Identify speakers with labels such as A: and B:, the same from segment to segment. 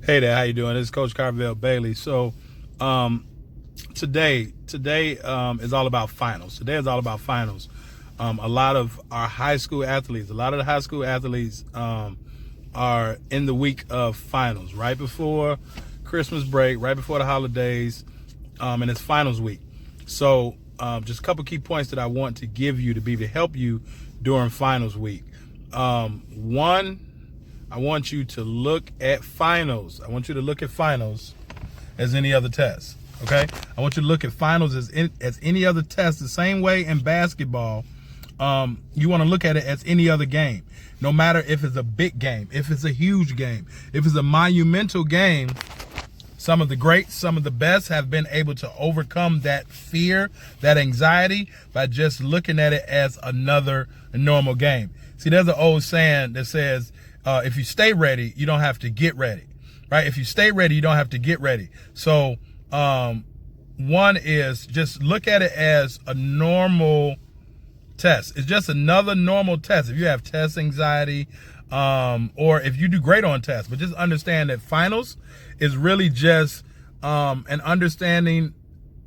A: Hey there, how you doing? This is Coach Carvel Bailey. So, today is all about finals. Today is all about finals. A lot of our high school athletes, are in the week of finals, right before Christmas break, right before the holidays, and it's finals week. So, just a couple key points that I want to give you to be able to help you during finals week. One, I want you to look at finals. I want you to look at finals as any other test. Okay? I want you to look at finals as any other test. The same way in basketball, you want to look at it as any other game. No matter if it's a big game, if it's a huge game, if it's a monumental game, some of the greats, some of the best have been able to overcome that fear, that anxiety by just looking at it as another normal game. See, there's an old saying that says, if you stay ready, you don't have to get ready, right? If you stay ready, you don't have to get ready. So, one is just look at it as a normal test. It's just another normal test. If you have test anxiety, or if you do great on tests, but just understand that finals is really just, an understanding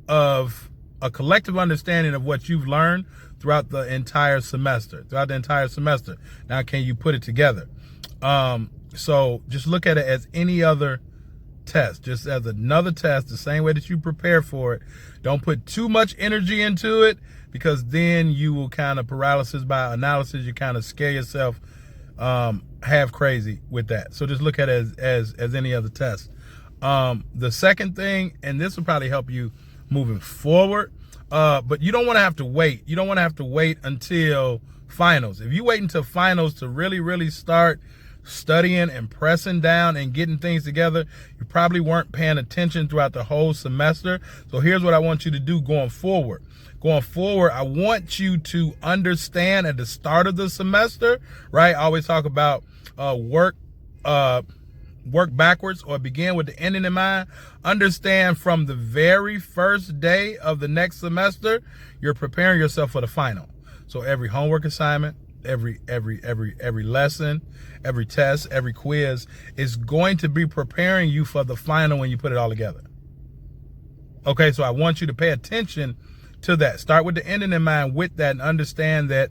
A: of a collective understanding of what you've learned throughout the entire semester, Now, can you put it together? So just look at it as any other test, just as another test, the same way that you prepare for it. Don't put too much energy into it, because then you will kind of paralysis by analysis. You kind of scare yourself, half crazy with that. So just look at it as any other test. The second thing, and this will probably help you moving forward, but you don't want to have to wait. You don't want to have to wait until finals. If you wait until finals to really start studying and pressing down and getting things together, you probably weren't paying attention throughout the whole semester. So here's what I want you to do going forward. I want you to understand at the start of the semester, right? I always talk about work backwards or begin with the ending in mind. Understand from the very first day of the next semester, you're preparing yourself for the final. So every homework assignment, every lesson, every test, every quiz is going to be preparing you for the final when you put it all together. Okay, so I want you to pay attention to that. Start with the ending in mind with that, and understand that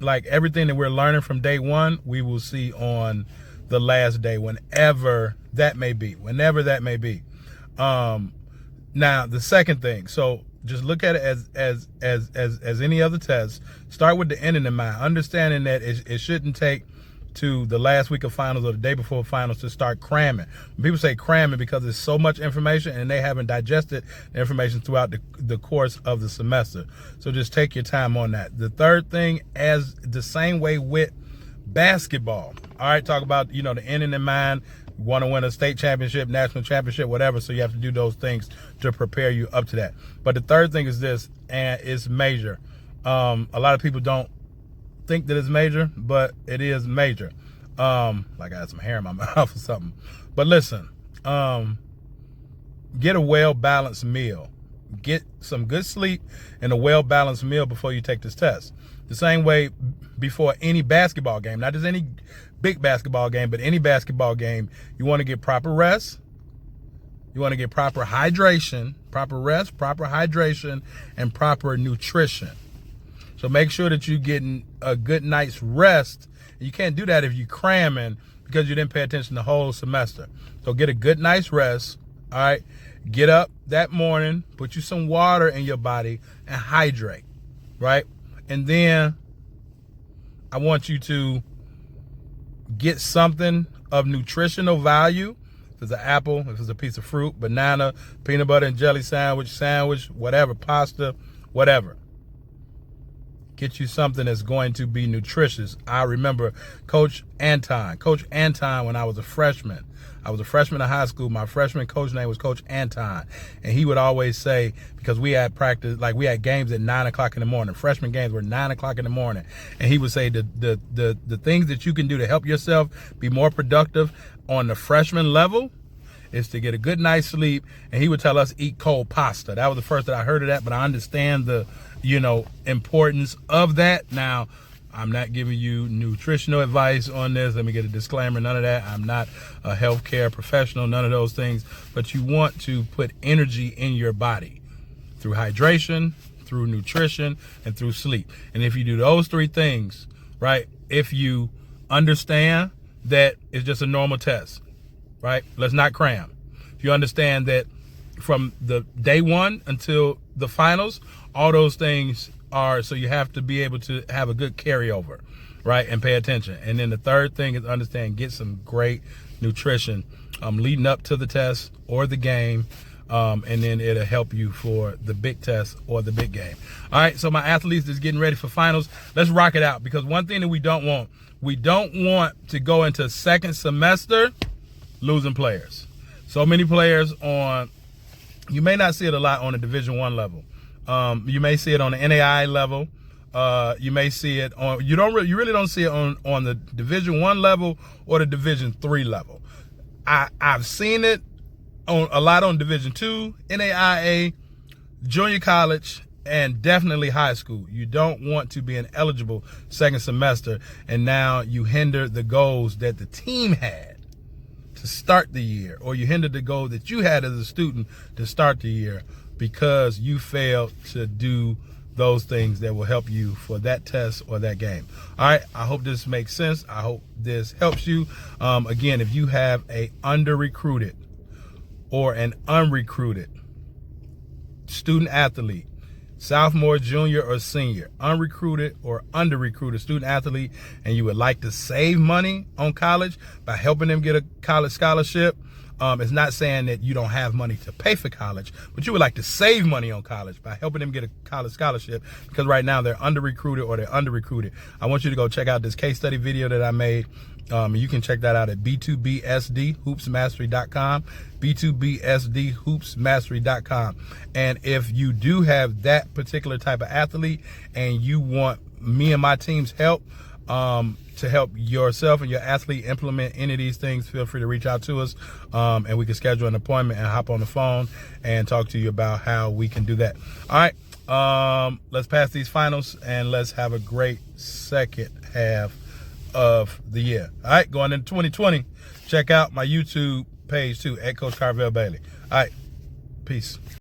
A: like everything that we're learning from day one, we will see on the last day, whenever that may be. Now, the second thing, so just look at it as any other test. Start with the ending in mind, understanding that it shouldn't take to the last week of finals or the day before finals to start cramming. When people say cramming, because there's so much information and they haven't digested the information throughout the course of the semester. So just take your time on that. The third thing, as the same way with basketball. All right, talk about, the ending in mind. You want to win a state championship, national championship, whatever. So you have to do those things to prepare you up to that. But the third thing is this, and it's major. A lot of people don't think that it's major, but it is major. Like I had some hair in my mouth or something. But listen, get a well-balanced meal. Get some good sleep and a well-balanced meal before you take this test. The same way before any basketball game, not just any big basketball game, but any basketball game, you want to get proper rest. You want to get proper hydration, proper rest, proper hydration, and proper nutrition. So make sure that you're getting a good night's rest. You can't do that if you're cramming, because you didn't pay attention the whole semester. So get a good night's rest. All right. Get up that morning, put you some water in your body and hydrate. Right. And then I want you to get something of nutritional value. If it's an apple, if it's a piece of fruit, banana, peanut butter and jelly sandwich, whatever, pasta, whatever. Get you something that's going to be nutritious. I remember Coach Anton, when I was a freshman. I was a freshman in high school. My freshman coach name was Coach Anton. And he would always say, because we had practice, like we had games at 9 o'clock in the morning. Freshman games were 9 o'clock in the morning. And he would say the things that you can do to help yourself be more productive on the freshman level is to get a good night's sleep. And he would tell us eat cold pasta. That was the first that I heard of that, but I understand the, importance of that. Now, I'm not giving you nutritional advice on this. Let me get a disclaimer. None of that. I'm not a healthcare professional, none of those things. But you want to put energy in your body through hydration, through nutrition, and through sleep. And if you do those three things, right, if you understand that it's just a normal test, right, let's not cram. If you understand that from the day one until the finals, all those things are, so you have to be able to have a good carryover, right, and pay attention. And then the third thing is understand, get some great nutrition leading up to the test or the game, and then it'll help you for the big test or the big game. All right, so my athletes is getting ready for finals. Let's rock it out, because one thing that we don't want to go into second semester losing players. So many players on, you may not see it a lot on the Division I level. You may see it on the NAI level. You may see it on, you really don't see it on the Division I level or the Division III level. I've seen it on a lot on Division II, NAIA, junior college, and definitely high school. You don't want to be ineligible second semester, and now you hinder the goals that the team had to start the year, or you hinder the goal that you had as a student to start the year, because you failed to do those things that will help you for that test or that game. All right, I hope this makes sense. I hope this helps you. Again, if you have a under-recruited or an unrecruited student athlete, sophomore, junior, or senior, unrecruited or under-recruited student athlete, and you would like to save money on college by helping them get a college scholarship, it's not saying that you don't have money to pay for college, but you would like to save money on college by helping them get a college scholarship, because right now they're under-recruited or they're under-recruited. I want you to go check out this case study video that I made. You can check that out at b2bsdhoopsmastery.com, b2bsdhoopsmastery.com. And if you do have that particular type of athlete and you want me and my team's help, to help yourself and your athlete implement any of these things, feel free to reach out to us, and we can schedule an appointment and hop on the phone and talk to you about how we can do that. All right, let's pass these finals and let's have a great second half of the year. All right, going into 2020, check out my YouTube page too, at Coach Carvel Bailey. All right, peace.